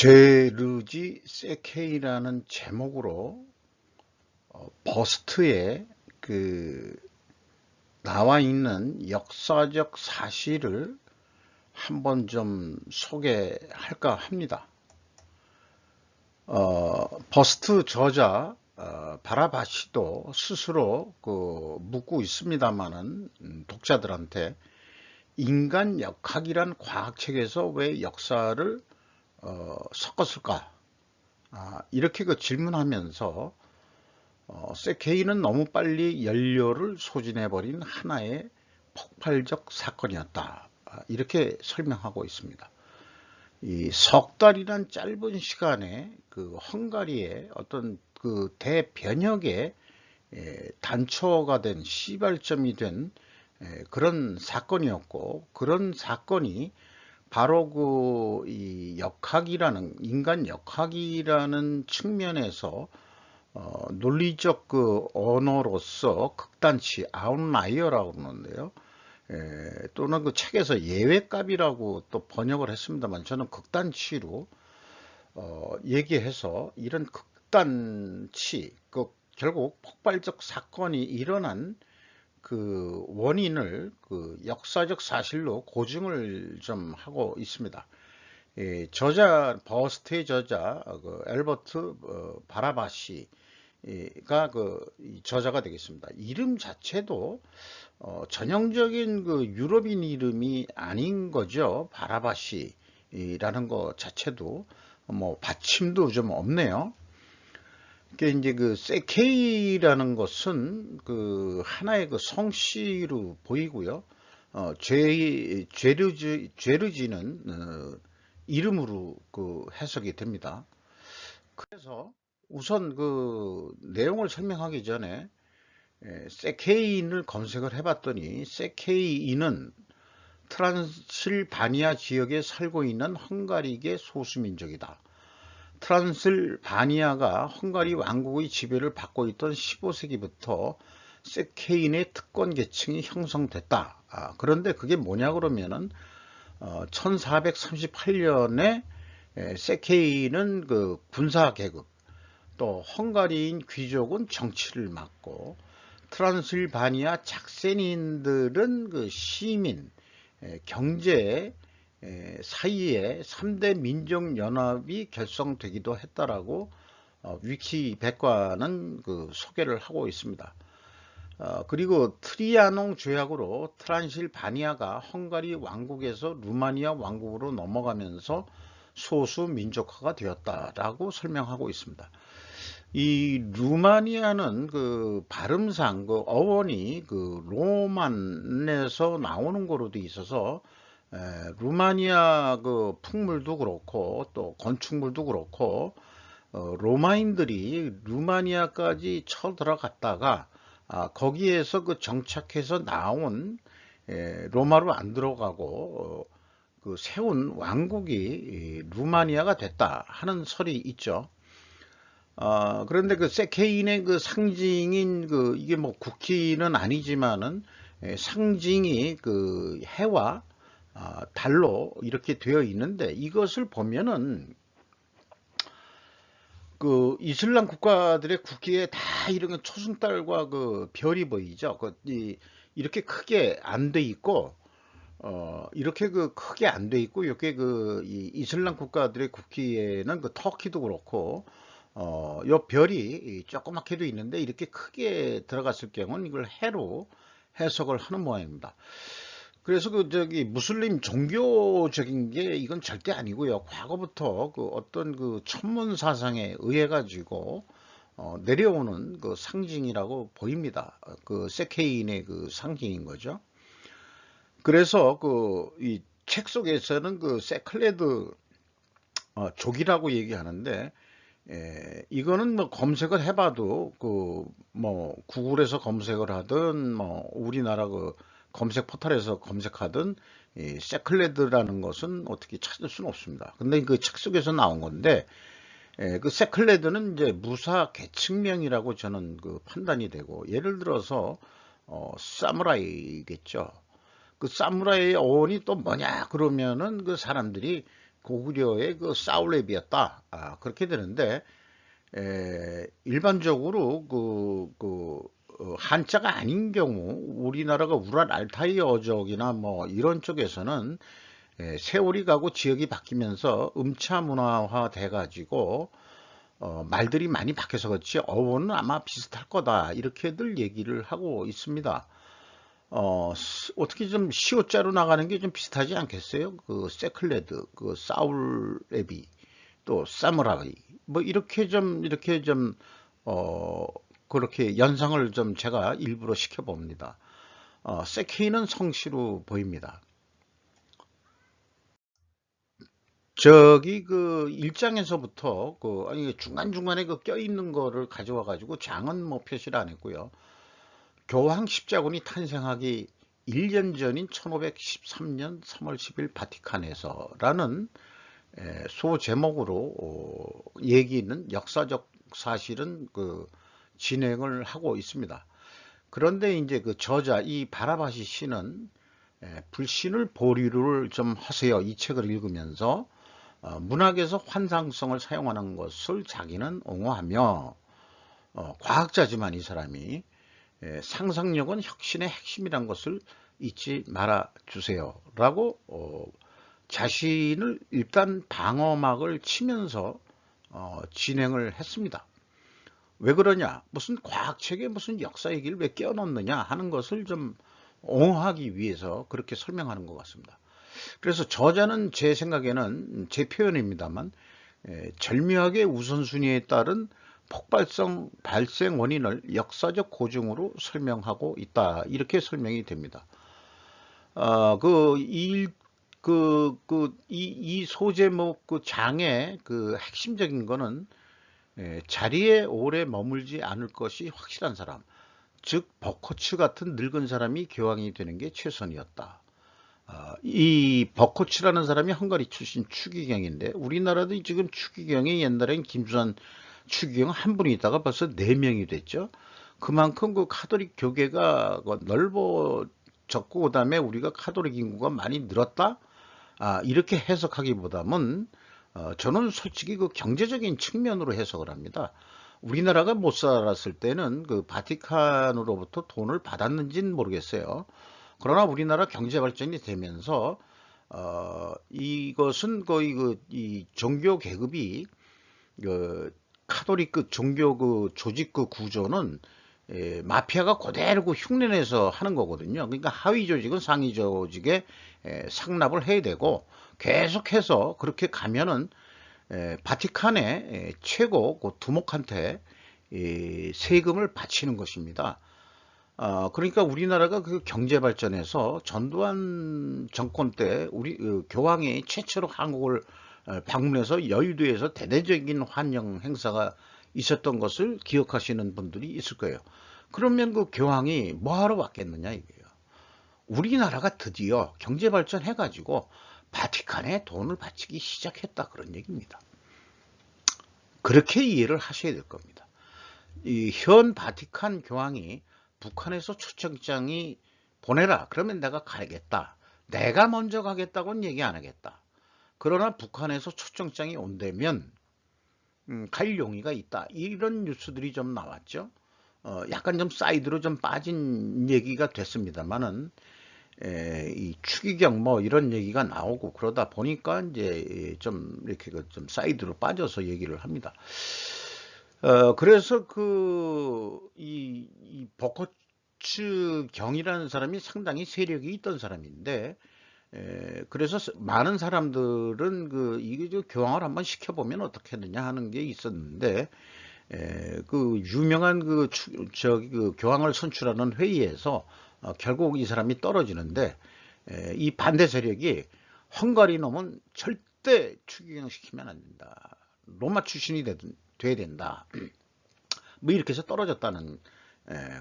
제르지 세케이라는 제목으로 버스트에 나와 있는 역사적 사실을 한번 좀 소개할까 합니다. 버스트 저자 바라바시도 스스로 묻고 있습니다만은 독자들한테 인간 역학이란 과학책에서 왜 역사를 섞었을까? 이렇게 질문하면서 세케이는 너무 빨리 연료를 소진해버린 하나의 폭발적 사건이었다. 이렇게 설명하고 있습니다. 이 석 달이란 짧은 시간에 헝가리의 어떤 대변혁의 단초가 된 시발점이 된 그런 사건이었고, 그런 사건이 바로 이 역학이라는 인간 역학이라는 측면에서 논리적 언어로서 극단치 아웃라이어라고 그러는데요. 또는 책에서 예외값이라고 또 번역을 했습니다만 저는 극단치로 얘기해서 이런 극단치 결국 폭발적 사건이 일어난 원인을 역사적 사실로 고증을 좀 하고 있습니다. 버스트의 저자 엘버트 바라바시가 저자가 되겠습니다. 이름 자체도 전형적인 유럽인 이름이 아닌 거죠. 바라바시라는 것 자체도 받침도 좀 없네요. 이제 세케이라는 것은 하나의 성씨로 보이고요. 죄르지는 이름으로 해석이 됩니다. 그래서 우선 내용을 설명하기 전에 세케이인을 검색을 해봤더니 세케이인은 트란실바니아 지역에 살고 있는 헝가리계 소수민족이다. 트란실바니아가 헝가리 왕국의 지배를 받고 있던 15세기부터 세케인의 특권 계층이 형성됐다. 그런데 그게 뭐냐 그러면은 1438년에 세케인은 군사 계급, 또 헝가리인 귀족은 정치를 맡고 트란실바니아 작센인들은 시민, 경제 사이에 3대 민족연합이 결성되기도 했다라고 위키백과는 소개를 하고 있습니다. 그리고 트리아농 조약으로 트란실바니아가 헝가리 왕국에서 루마니아 왕국으로 넘어가면서 소수 민족화가 되었다라고 설명하고 있습니다. 이 루마니아는 발음상 어원이 로만에서 나오는 거로 돼 있어서 루마니아 풍물도 그렇고 또 건축물도 그렇고 로마인들이 루마니아까지 쳐들어갔다가 거기에서 정착해서 나온 로마로 안 들어가고 세운 왕국이 루마니아가 됐다 하는 설이 있죠. 그런데 세케인의 상징인 이게 국기는 아니지만은 상징이 해와 달로 이렇게 되어 있는데 이것을 보면은 이슬람 국가들의 국기에 다 이런 초승달과 별이 보이죠. 이렇게 크게 안 돼 있고 이렇게 크게 안 돼 있고 이렇게 이 이슬람 국가들의 국기에는 터키도 그렇고 요 별이 조그맣게도 있는데 이렇게 크게 들어갔을 경우는 이걸 해로 해석을 하는 모양입니다. 그래서 무슬림 종교적인 게 이건 절대 아니고요. 과거부터 어떤 천문 사상에 의해 가지고 내려오는 상징이라고 보입니다. 세케인의 상징인 거죠. 그래서 이 책 속에서는 세클레드 족이라고 얘기하는데 이거는 검색을 해봐도 구글에서 검색을 하든 우리나라 검색 포털에서 검색하든 세클레드라는 것은 어떻게 찾을 수는 없습니다. 근데 책 속에서 나온 건데 세클레드는 이제 무사 계층명이라고 저는 판단이 되고, 예를 들어서 사무라이겠죠. 사무라이의 어원이 또 뭐냐 그러면은 사람들이 고구려의 그 사울랩이었다. 그렇게 되는데, 일반적으로 한자가 아닌 경우 우리나라가 우랄 알타이 어족이나 뭐 이런 쪽에서는 세월이 가고 지역이 바뀌면서 음차 문화화 돼 가지고 말들이 많이 바뀌어서 그렇지 어원은 아마 비슷할 거다 이렇게들 얘기를 하고 있습니다. 어떻게 좀 시옷자로 나가는 게 좀 비슷하지 않겠어요? 그 세클레드, 그 사울레비, 또 사무라이 뭐 이렇게 좀 어, 그렇게 연상을 좀 제가 일부러 시켜봅니다. 세케이는 성씨로 보입니다. 저기 그 일장에서부터 그 아니 중간중간에 그 껴있는 거를 가져와 가지고 장은 뭐 표시를 안 했고요. 교황 십자군이 탄생하기 1년 전인 1513년 3월 10일 바티칸에서라는 소제목으로 얘기는 역사적 사실은 그 진행을 하고 있습니다. 그런데 이제 그 저자 이 바라바시 씨는 불신을 보류를 좀 하세요. 이 책을 읽으면서 문학에서 환상성을 사용하는 것을 자기는 옹호하며 과학자지만 이 사람이 상상력은 혁신의 핵심이란 것을 잊지 말아 주세요. 라고 자신을 일단 방어막을 치면서 진행을 했습니다. 왜 그러냐? 무슨 과학책에 무슨 역사 얘기를 왜 끼워넣느냐 하는 것을 좀 옹호하기 위해서 그렇게 설명하는 것 같습니다. 그래서 저자는 제 생각에는 제 표현입니다만 절묘하게 우선순위에 따른 폭발성 발생 원인을 역사적 고증으로 설명하고 있다. 이렇게 설명이 됩니다. 이 소제목 그 장의 그 핵심적인 거는 자리에 오래 머물지 않을 것이 확실한 사람, 즉 버코츠 같은 늙은 사람이 교황이 되는 게 최선이었다. 이 버코츠라는 사람이 헝가리 출신 추기경인데 우리나라도 지금 추기경이 옛날엔 김수환 추기경 한 분이 있다가 벌써 4명이 됐죠. 그만큼 그 카톨릭 교계가 넓어졌고 그다음에 우리가 카톨릭 인구가 많이 늘었다. 이렇게 해석하기보다는 저는 솔직히 그 경제적인 측면으로 해석을 합니다. 우리나라가 못 살았을 때는 그 바티칸으로부터 돈을 받았는지는 모르겠어요. 그러나 우리나라 경제 발전이 되면서 이것은 거의 이 종교 계급이 그 카톨릭 그 종교 그 조직 그 구조는 마피아가 그대로 그 흉내내서 하는 거거든요. 그러니까 하위 조직은 상위 조직에 상납을 해야 되고 계속해서 그렇게 가면은 바티칸의 최고 그 두목한테 세금을 바치는 것입니다. 그러니까 우리나라가 그 경제 발전에서 전두환 정권 때 우리 교황이 최초로 한국을 방문해서 여의도에서 대대적인 환영 행사가 있었던 것을 기억하시는 분들이 있을 거예요. 그러면 그 교황이 뭐하러 왔겠느냐 이거예요. 우리나라가 드디어 경제 발전해가지고 바티칸에 돈을 바치기 시작했다 그런 얘기입니다. 그렇게 이해를 하셔야 될 겁니다. 이 현 바티칸 교황이 북한에서 초청장이 보내라 그러면 내가 가겠다. 내가 먼저 가겠다고는 얘기 안 하겠다. 그러나 북한에서 초청장이 온다면 갈 용의가 있다. 이런 뉴스들이 좀 나왔죠. 약간 좀 사이드로 좀 빠진 얘기가 됐습니다만은 이 추기경 뭐 이런 얘기가 나오고 그러다 보니까 이제 좀 이렇게 좀 사이드로 빠져서 얘기를 합니다. 그래서 이 버커츠 경이라는 사람이 상당히 세력이 있던 사람인데 그래서 많은 사람들은 이게 교황을 한번 시켜보면 어떻겠느냐 하는 게 있었는데 그 유명한 그 교황을 선출하는 회의에서 결국 이 사람이 떨어지는데 이 반대 세력이 헝가리 놈은 절대 추기경 시키면 안 된다. 로마 출신이 돼야 된다. 뭐 이렇게 해서 떨어졌다는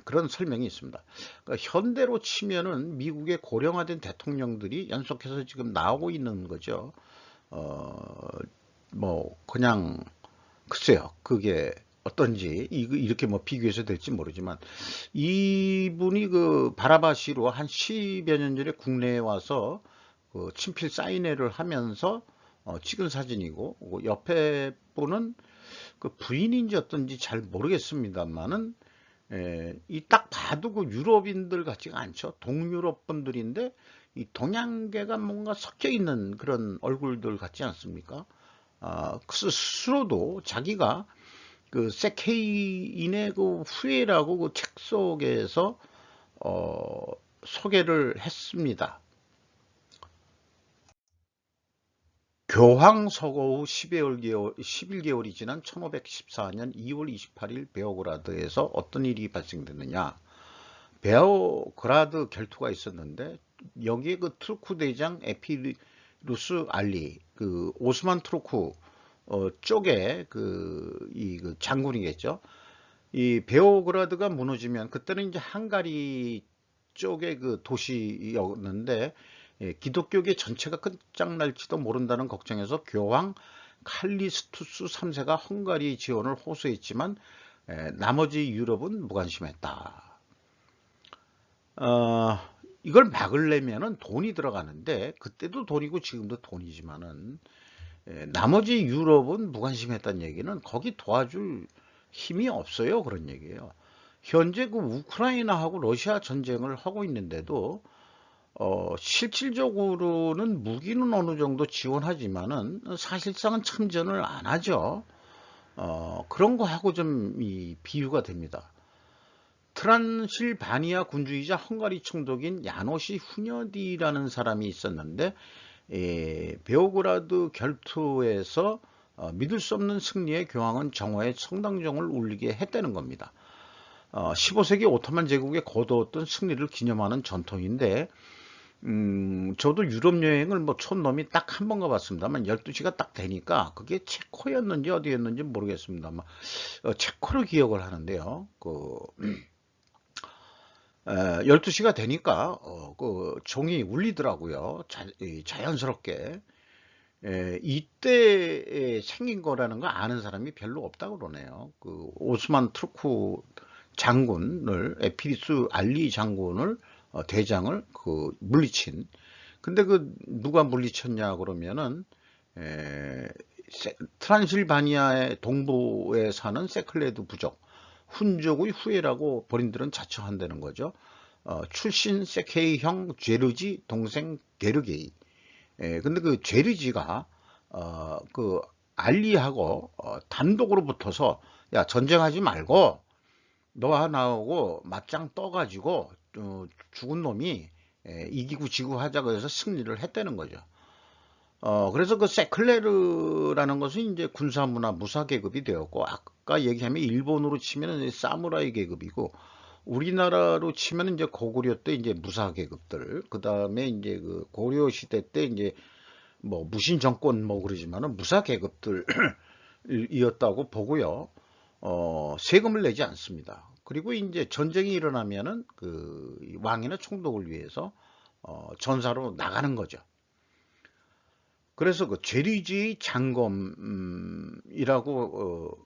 그런 설명이 있습니다. 그러니까 현대로 치면은 미국의 고령화된 대통령들이 연속해서 지금 나오고 있는 거죠. 뭐 그냥 글쎄요. 그게 어떤지 이렇게 뭐 비교해서 될지 모르지만 이분이 그 바라바시로 한 10여 년 전에 국내에 와서 그 친필 사인회를 하면서 찍은 사진이고, 옆에 분은 그 부인인지 어떤지 잘 모르겠습니다만은, 이 딱 봐도 그 유럽인들 같지가 않죠. 동유럽 분들인데 이 동양계가 뭔가 섞여 있는 그런 얼굴들 같지 않습니까? 그 스스로도 자기가 그 세케이인의 그 후예라고 그 책 속에서 어, 소개를 했습니다. 교황 서거 후 11개월이 지난 1514년 2월 28일 베오그라드에서 어떤 일이 발생됐느냐. 베오그라드 결투가 있었는데 여기에 그 투르크 대장 에피루스 알리, 그 오스만 투르크 쪽에 그 장군이겠죠. 이 베오그라드가 무너지면 그때는 이제 헝가리 쪽의 그 도시였는데 기독교계 전체가 끝장날지도 모른다는 걱정에서 교황 칼리스투스 3세가 헝가리 지원을 호소했지만 나머지 유럽은 무관심했다. 이걸 막으려면은 돈이 들어가는데 그때도 돈이고 지금도 돈이지만은 나머지 유럽은 무관심했다는 얘기는 거기 도와줄 힘이 없어요. 그런 얘기예요. 현재 그 우크라이나하고 러시아 전쟁을 하고 있는데도 실질적으로는 무기는 어느 정도 지원하지만은 사실상은 참전을 안 하죠. 그런 거하고 좀 비유가 됩니다. 트란실바니아 군주이자 헝가리 총독인 야노시 후녀디라는 사람이 있었는데 베오그라드 결투에서 믿을 수 없는 승리의 교황은 정오에 성당정을 울리게 했다는 겁니다. 15세기 오토만 제국에 거두었던 승리를 기념하는 전통인데 저도 유럽 여행을 뭐 촌놈이 딱 한 번 가봤습니다만 12시가 딱 되니까 그게 체코였는지 어디였는지 모르겠습니다만 체코로 기억을 하는데요. 12시가 되니까 그 종이 울리더라고요. 자연스럽게. 이때 생긴 거라는 거 아는 사람이 별로 없다고 그러네요. 그 오스만 투르크 장군을 에피리스 알리 장군을 대장을 물리친. 근데 누가 물리쳤냐 그러면은 트란실바니아의 동부에 사는 세클레드 부족 훈족의 후예라고 본인들은 자처한다는 거죠. 출신 세케이형 죄르지 동생 게르게이. 근데 그 죄르지가 그 알리하고 단독으로 붙어서 야 전쟁하지 말고 너와 나하고 맞짱 떠가지고 죽은 놈이 이기고 지고 하자고 해서 승리를 했다는 거죠. 그래서 그 세클레르라는 것은 이제 군사문화 무사 계급이 되었고 아까 얘기하면 일본으로 치면은 사무라이 계급이고 우리나라로 치면 이제 고구려 때 이제 무사 계급들 그 다음에 이제 그 고려 시대 때 이제 뭐 무신 정권 뭐 그러지만은 무사 계급들이었다고 보고요. 세금을 내지 않습니다. 그리고 이제 전쟁이 일어나면은 그 왕이나 총독을 위해서 전사로 나가는 거죠. 그래서 그 죄리지 장검이라고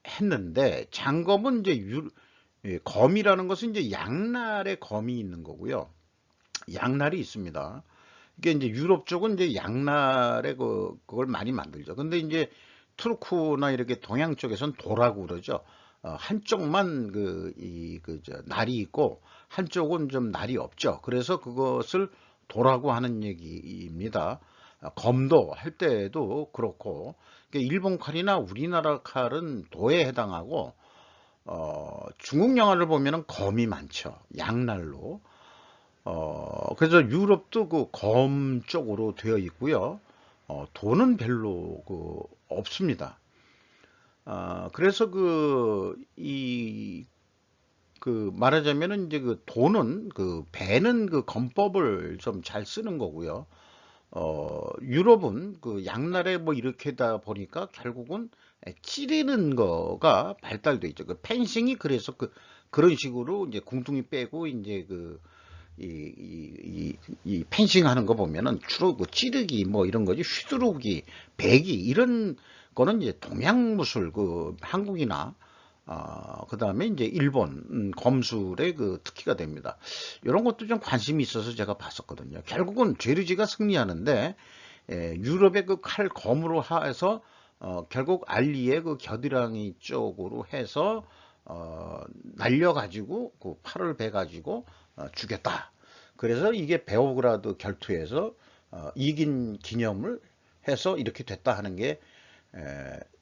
했는데 장검은 이제 검이라는 것은 이제 양날의 검이 있는 거고요. 양날이 있습니다. 이게 이제 유럽 쪽은 이제 양날의 그걸 많이 만들죠. 근데 이제 투르크나 이렇게 동양 쪽에서는 도라고 그러죠. 한쪽만 날이 있고 한쪽은 좀 날이 없죠. 그래서 그것을 도라고 하는 얘기입니다. 검도 할 때도 그렇고 일본 칼이나 우리나라 칼은 도에 해당하고 중국 영화를 보면은 검이 많죠. 양날로. 그래서 유럽도 그 검 쪽으로 되어 있고요. 도는 별로 없습니다. 그래서 말하자면은 이제 그 도는 배는 그 검법을 좀 잘 쓰는 거고요. 유럽은 그 양날에 뭐 이렇게다 보니까 결국은 찌르는 거가 발달돼 있죠. 그 펜싱이 그래서 그런 식으로 이제 궁둥이 빼고 이제 이 펜싱 하는 거 보면은 주로 찌르기 뭐 이런 거지 휘두르기, 배기 이런 거는 이제 동양 무술 한국이나 그 다음에 이제 일본 검술의 특기가 됩니다. 이런 것도 좀 관심이 있어서 제가 봤었거든요. 결국은 죄르지가 승리하는데 유럽의 그 칼 검으로 해서 결국 알리의 그 겨드랑이 쪽으로 해서 날려가지고 그 팔을 베가지고 죽였다. 그래서 이게 베오그라드 결투에서 이긴 기념을 해서 이렇게 됐다 하는 게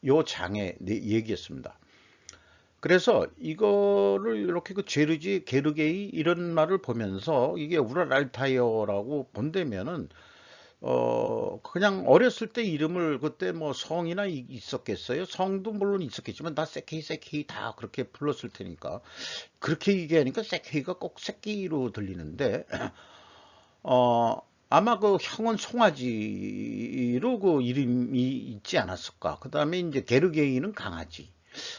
요 장의 얘기였습니다. 그래서 이거를 이렇게 그 제르지 게르게이 이런 말을 보면서 이게 우랄 알타이어라고 본다면은 그냥 어렸을 때 이름을 그때 뭐 성이나 있었겠어요. 성도 물론 있었겠지만 다 세케이 세케이 다 그렇게 불렀을 테니까 그렇게 얘기하니까 세케이가 꼭 새끼로 들리는데 어 아마 그 형은 송아지로 그 이름이 있지 않았을까. 그 다음에 이제 게르게이는 강아지.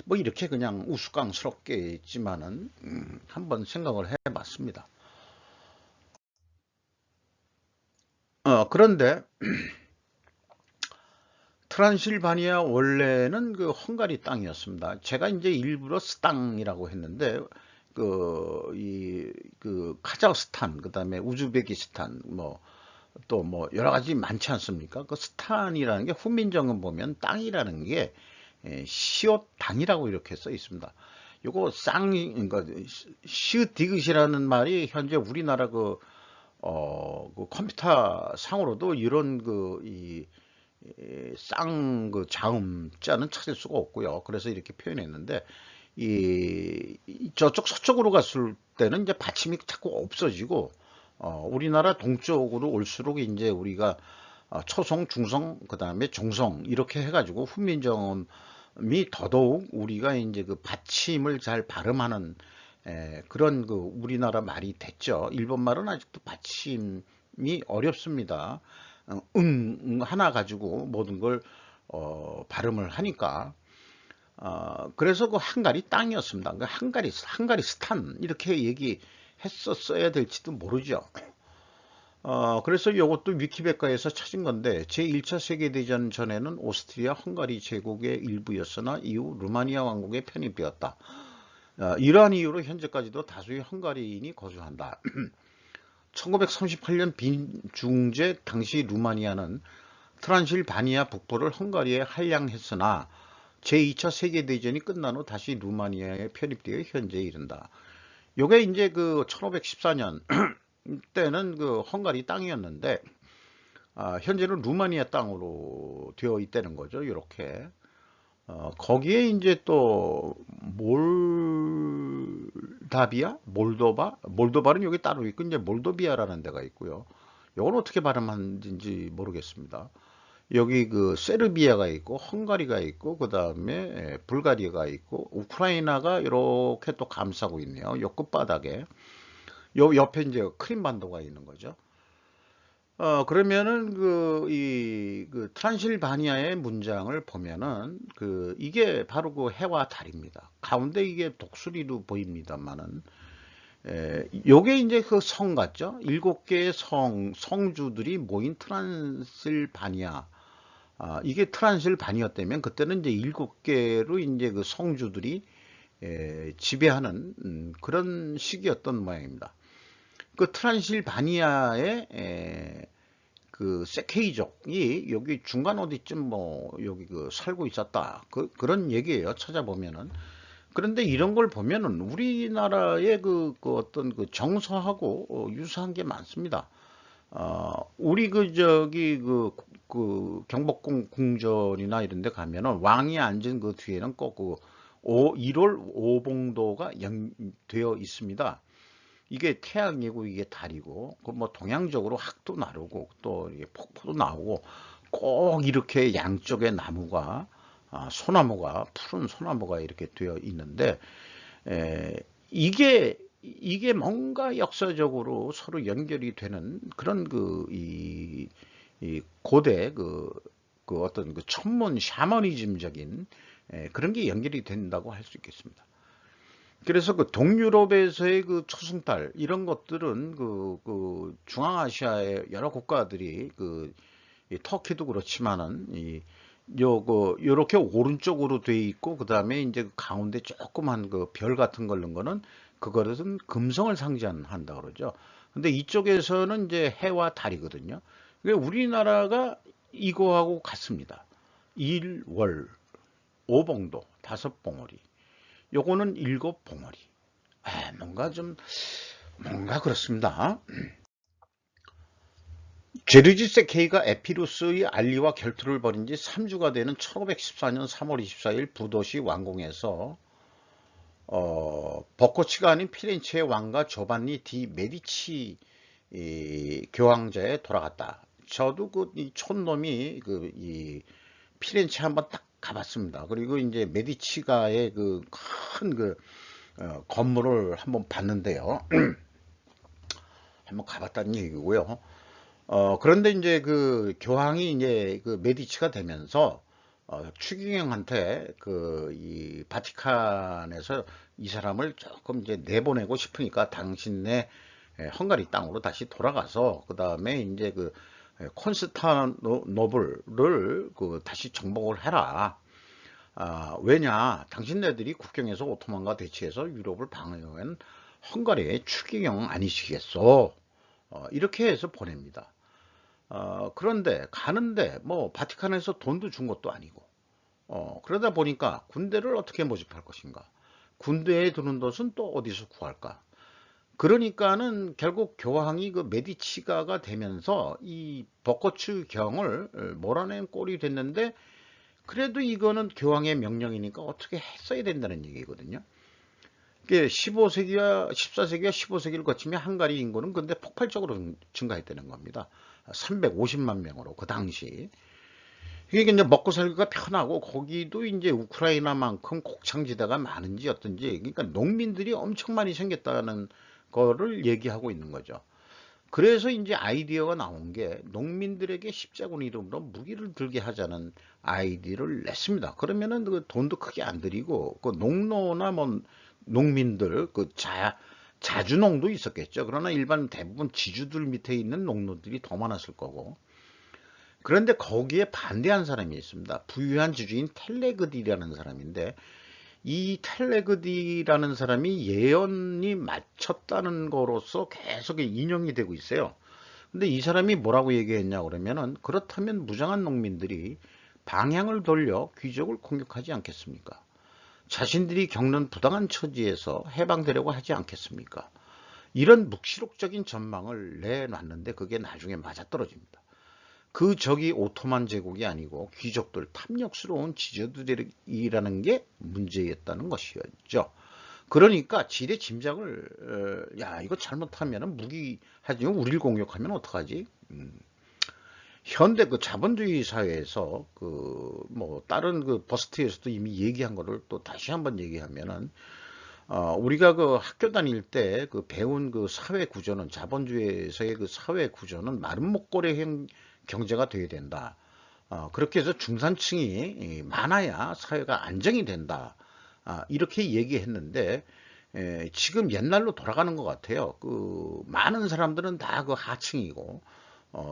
뭐 이렇게 그냥 우스꽝스럽게 했지만은 한번 생각을 해봤습니다. 그런데 트란실바니아 원래는 그 헝가리 땅이었습니다. 제가 이제 일부러 스땅이라고 했는데 그 카자흐스탄, 그다음에 우즈베키스탄, 뭐 또 뭐 여러 가지 많지 않습니까? 그 스탄이라는 게 훈민정음 보면 땅이라는 게 시옷 당이라고 이렇게 써 있습니다. 요거 그러니까 시읒 디귿이라는 말이 현재 우리나라 그 컴퓨터 상으로도 이런 그 자음자는 찾을 수가 없고요. 그래서 이렇게 표현했는데 저쪽 서쪽으로 갔을 때는 이제 받침이 자꾸 없어지고 우리나라 동쪽으로 올수록 이제 우리가 초성, 중성, 그 다음에 중성 이렇게 해가지고 훈민정음이 더더욱 우리가 이제 그 받침을 잘 발음하는 그런 그 우리나라 말이 됐죠. 일본 말은 아직도 받침이 어렵습니다. 하나 가지고 모든 걸 발음을 하니까 그래서 그 헝가리 땅이었습니다. 그 헝가리 스탄 이렇게 얘기했었어야 될지도 모르죠. 그래서 이것도 위키백과에서 찾은 건데 제1차 세계대전 전에는 오스트리아 헝가리 제국의 일부였으나 이후 루마니아 왕국에 편입되었다. 이러한 이유로 현재까지도 다수의 헝가리인이 거주한다. 1938년 빈중제 당시 루마니아는 트란실바니아 북부를 헝가리에 할양했으나 제2차 세계대전이 끝난 후 다시 루마니아에 편입되어 현재에 이른다. 요게 이제 그 1514년 때는 그 헝가리 땅이었는데 현재는 루마니아 땅으로 되어 있다는 거죠. 이렇게 거기에 이제 또 몰도바는 여기 따로 있고 이제 몰도비아라는 데가 있고요. 이건 어떻게 발음하는지 모르겠습니다. 여기 그 세르비아가 있고 헝가리가 있고 그 다음에 불가리아가 있고 우크라이나가 이렇게 또 감싸고 있네요. 요 끝바닥에 요 옆에 이제 크림반도가 있는 거죠. 그러면은 그 트란실바니아의 문장을 보면은 이게 바로 그 해와 달입니다. 가운데 이게 독수리로 보입니다만은 요게 이제 그 성 같죠? 7개의 성주들이 모인 트란실바니아. 이게 트란실바니아였다면 그때는 이제 7개로 이제 그 성주들이 지배하는 그런 시기였던 모양입니다. 그 트란실바니아의 그 세케이족이 여기 중간 어디쯤 뭐 여기 살고 있었다. 그런 얘기예요. 찾아보면은. 그런데 이런 걸 보면은 우리나라의 그 어떤 그 정서하고 유사한 게 많습니다. 우리 그 경복궁 궁전이나 이런 데 가면은 왕이 앉은 그 뒤에는 꼭 1월 오봉도가 되어 있습니다. 이게 태양이고 이게 달이고 뭐 동양적으로 학도 나르고 또 이게 폭포도 나오고 꼭 이렇게 양쪽에 나무가 소나무가 푸른 소나무가 이렇게 되어 있는데 이게 뭔가 역사적으로 서로 연결이 되는 그런 이 고대 그 어떤 그 천문 샤머니즘적인 그런 게 연결이 된다고 할 수 있겠습니다. 그래서 그 동유럽에서의 그 초승달 이런 것들은 그 중앙아시아의 여러 국가들이 이 터키도 그렇지만은 요렇게 오른쪽으로 돼 있고 그 다음에 이제 그 가운데 조그만 그 별 같은 걸 넣은 거는 그것은 금성을 상징한다 그러죠. 근데 이쪽에서는 이제 해와 달이거든요. 우리나라가 이거하고 같습니다. 일월 5봉도 5봉오리, 요거는 7봉오리. 뭔가 그렇습니다. 제르지 세케이가 에피루스의 알리와 결투를 벌인 지 3주가 되는 1514년 3월 24일 부도시 왕궁에서 버코치가 아닌 피렌체의 왕가 조반니 디 메디치 교황제에 돌아갔다. 저도 이 촌놈이 이 피렌체 한번 딱 가봤습니다. 그리고 이제 메디치가의 큰 건물을 한번 봤는데요. 한번 가봤다는 얘기고요. 그런데 이제 교황이 이제 메디치가 되면서 추기경한테 이 바티칸에서 이 사람을 조금 이제 내보내고 싶으니까 당신네 헝가리 땅으로 다시 돌아가서 그 다음에 이제 콘스탄노블을 다시 정복을 해라. 왜냐, 당신네들이 국경에서 오토만과 대치해서 유럽을 방어한 헝가리의 추기경 아니시겠소? 이렇게 해서 보냅니다. 그런데 가는데 뭐 바티칸에서 돈도 준 것도 아니고, 그러다 보니까 군대를 어떻게 모집할 것인가? 군대에 드는 것은 또 어디서 구할까? 그러니까는 결국 교황이 메디치가가 되면서 이 벚꽃의 경을 몰아낸 꼴이 됐는데, 그래도 이거는 교황의 명령이니까 어떻게 했어야 된다는 얘기거든요. 15세기와 14세기와 15세기를 거치면 헝가리 인구는 근데 폭발적으로 증가했다는 겁니다. 350만 명으로 그 당시. 이게 이제 먹고 살기가 편하고 거기도 이제 우크라이나만큼 곡창지대가 많은지 어떤지, 그러니까 농민들이 엄청 많이 생겼다는 거를 얘기하고 있는 거죠. 그래서 이제 아이디어가 나온 게 농민들에게 십자군 이름으로 무기를 들게 하자는 아이디어를 냈습니다. 그러면은 돈도 크게 안 들이고 농노나 뭐 농민들 자주농도 있었겠죠. 그러나 일반 대부분 지주들 밑에 있는 농노들이 더 많았을 거고. 그런데 거기에 반대한 사람이 있습니다. 부유한 지주인 텔레그디라는 사람인데, 이 텔레그디라는 사람이 예언이 맞췄다는 거로서 계속 인용이 되고 있어요. 근데 이 사람이 뭐라고 얘기했냐 그러면은, 그렇다면 무장한 농민들이 방향을 돌려 귀족을 공격하지 않겠습니까? 자신들이 겪는 부당한 처지에서 해방되려고 하지 않겠습니까? 이런 묵시록적인 전망을 내놨는데 그게 나중에 맞아떨어집니다. 그 적이 오토만 제국이 아니고 귀족들, 탐욕스러운 지저들이라는 게 문제였다는 것이었죠. 그러니까 지레 짐작을, 야, 이거 잘못하면 무기하지, 우리를 공격하면 어떡하지? 현대 자본주의 사회에서 뭐 다른 버스트에서도 이미 얘기한 거를 또 다시 한번 얘기하면은, 우리가 학교 다닐 때 배운 사회 구조는, 자본주의에서의 사회 구조는 마른 목걸이형 경제가 돼야 된다. 그렇게 해서 중산층이 많아야 사회가 안정이 된다. 이렇게 얘기했는데, 지금 옛날로 돌아가는 것 같아요. 많은 사람들은 다 하층이고,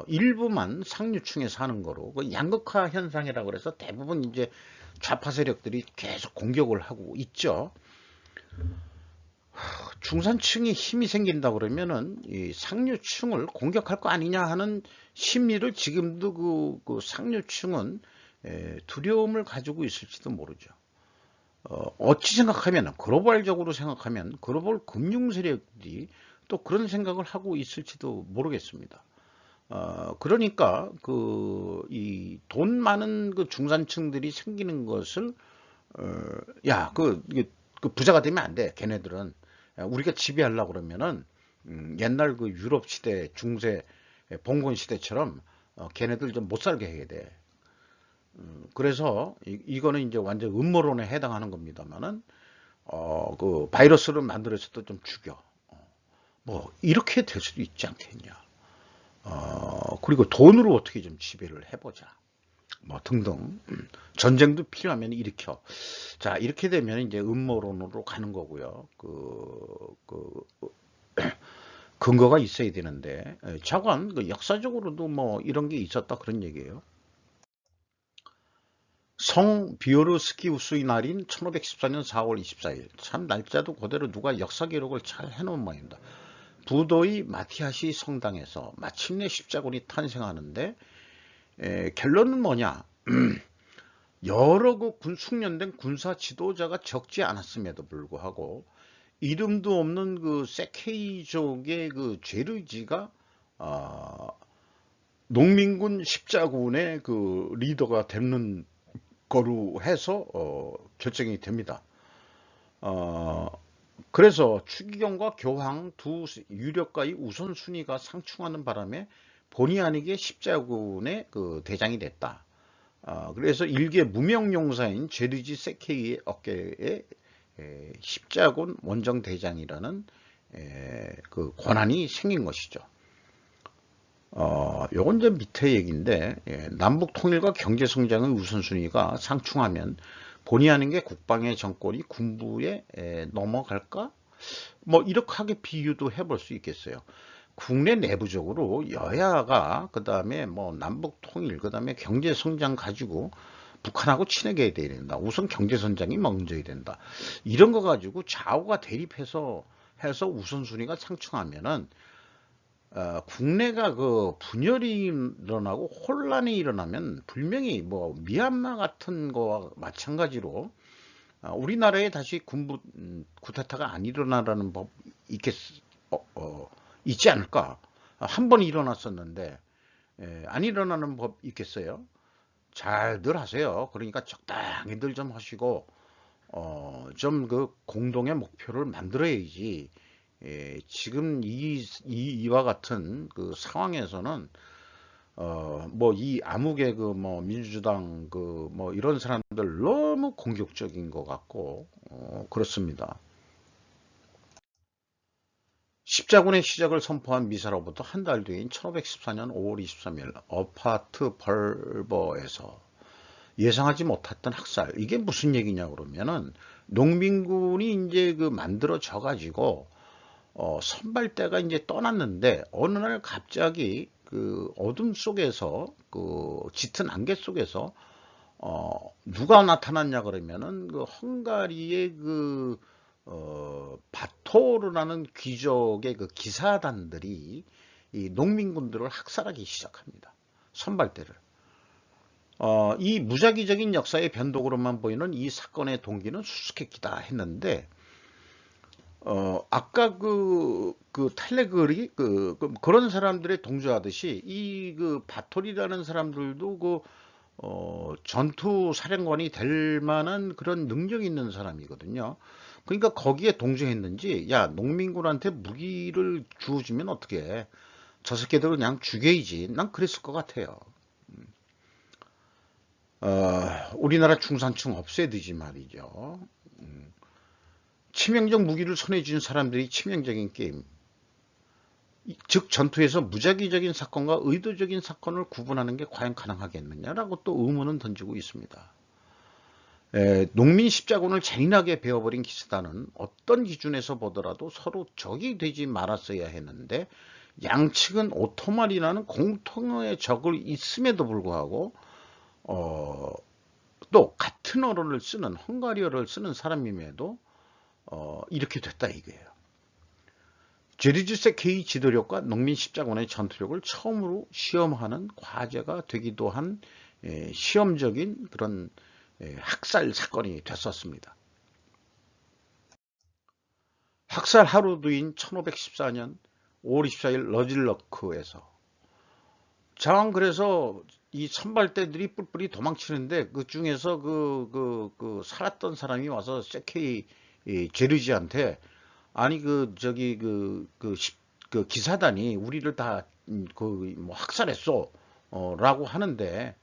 일부만 상류층에 사는 거로, 양극화 현상이라고 해서 대부분 이제 좌파 세력들이 계속 공격을 하고 있죠. 중산층이 힘이 생긴다 그러면은 이 상류층을 공격할 거 아니냐 하는 심리를 지금도 상류층은 두려움을 가지고 있을지도 모르죠. 어찌 생각하면, 글로벌적으로 생각하면 글로벌 금융 세력들이 또 그런 생각을 하고 있을지도 모르겠습니다. 그러니까 이 돈 많은 중산층들이 생기는 것을, 야, 부자가 되면 안 돼. 걔네들은 우리가 지배하려고 그러면은 옛날 유럽 시대, 중세 봉건 시대처럼 걔네들 좀 못 살게 해야 돼. 그래서 이거는 이제 완전 음모론에 해당하는 겁니다만은, 바이러스를 만들어서도 좀 죽여. 뭐 이렇게 될 수도 있지 않겠냐. 그리고 돈으로 어떻게 좀 지배를 해보자. 뭐 등등. 전쟁도 필요하면 일으켜. 자, 이렇게 되면 이제 음모론으로 가는 거고요. 근거가 있어야 되는데, 자관 역사적으로도 뭐 이런 게 있었다 그런 얘기예요. 성 비오르스키우스의 날인 1514년 4월 24일. 참 날짜도 그대로 누가 역사 기록을 잘 해놓은 모양입니다. 부도의 마티아시 성당에서 마침내 십자군이 탄생하는데, 결론은 뭐냐? 여러 숙련된 군사 지도자가 적지 않았음에도 불구하고 이름도 없는 그 세케이족의 그 죄르지가 어, 농민군 십자군의 그 리더가 되는 거로 해서 결정이 됩니다. 어, 그래서 추기경과 교황 두 유력가의 우선순위가 상충하는 바람에 본의 아니게 십자군의 그 대장이 됐다. 그래서 일개 무명용사인 제르지 세케이의 어깨에 십자군 원정 대장이라는 그 권한이 생긴 것이죠. 요건 이제 밑에 얘기인데, 남북 통일과 경제 성장의 우선순위가 상충하면 본의 아니게 국방의 정권이 군부에 넘어갈까? 뭐 이렇게 비유도 해볼 수 있겠어요. 국내 내부적으로 여야가 그 다음에 뭐 남북 통일 그 다음에 경제 성장 가지고 북한하고 친하게 돼야 된다. 우선 경제 성장이 먼저야 된다. 이런 거 가지고 좌우가 대립해서 우선순위가 상충하면은 국내가 그 분열이 일어나고 혼란이 일어나면 분명히 뭐 미얀마 같은 거와 마찬가지로 우리나라에 다시 군부 쿠데타가 안 일어나라는 법 있지 않을까? 한 번 일어났었는데 안 일어나는 법 있겠어요? 잘들 하세요. 그러니까 적당히들 좀 하시고 좀 그 공동의 목표를 만들어야지. 지금 이와 같은 그 상황에서는 뭐 이 암흑의 그 뭐 민주당 그 뭐 이런 사람들 너무 공격적인 것 같고 그렇습니다. 십자군의 시작을 선포한 미사로부터 한 달 뒤인 1514년 5월 23일 어파트 벌버에서 예상하지 못했던 학살. 이게 무슨 얘기냐 그러면은 농민군이 이제 그 만들어져 가지고 선발대가 이제 떠났는데 어느 날 갑자기 그 어둠 속에서 그 짙은 안개 속에서 누가 나타났냐 그러면은 그 헝가리의 그 바토르라는 귀족의 그 기사단들이 이 농민군들을 학살하기 시작합니다. 선발대를. 이 무작위적인 역사의 변동으로만 보이는 이 사건의 동기는 수수께끼다 했는데 아까 그 탈레글이 그런 사람들의 동조하듯이 이 그 바톨이라는 사람들도 전투 사령관이 될 만한 그런 능력 있는 사람이거든요. 그러니까 거기에 동조했는지, 야, 농민군한테 무기를 주어주면 어떻게 해? 저 새끼들 그냥 죽여야지. 난 그랬을 것 같아요. 우리나라 중산층 없애야 되지 말이죠. 치명적 무기를 손에 쥔 사람들이 치명적인 게임. 즉 전투에서 무작위적인 사건과 의도적인 사건을 구분하는 게 과연 가능하겠느냐라고 또 의문은 던지고 있습니다. 농민 십자군을 잔인하게 베어버린 기사단은 어떤 기준에서 보더라도 서로 적이 되지 말았어야 했는데 양측은 오토만이라는 공통의 적을 있음에도 불구하고 또 같은 언어를 쓰는 헝가리어를 쓰는 사람임에도 이렇게 됐다 이거예요. 제르지 세케이 지도력과 농민 십자군의 전투력을 처음으로 시험하는 과제가 되기도 한 시험적인 그런 학살 사건이 됐었습니다. 학살 하루 뒤인 1514년 5월 24일 러질러크에서 장 그래서 이 선발대들이 뿔뿔이 도망치는데 그 중에서 살았던 사람이 와서 세케이 제르지한테 아니 그 기사단이 우리를 다 뭐 학살했어 라고 하는데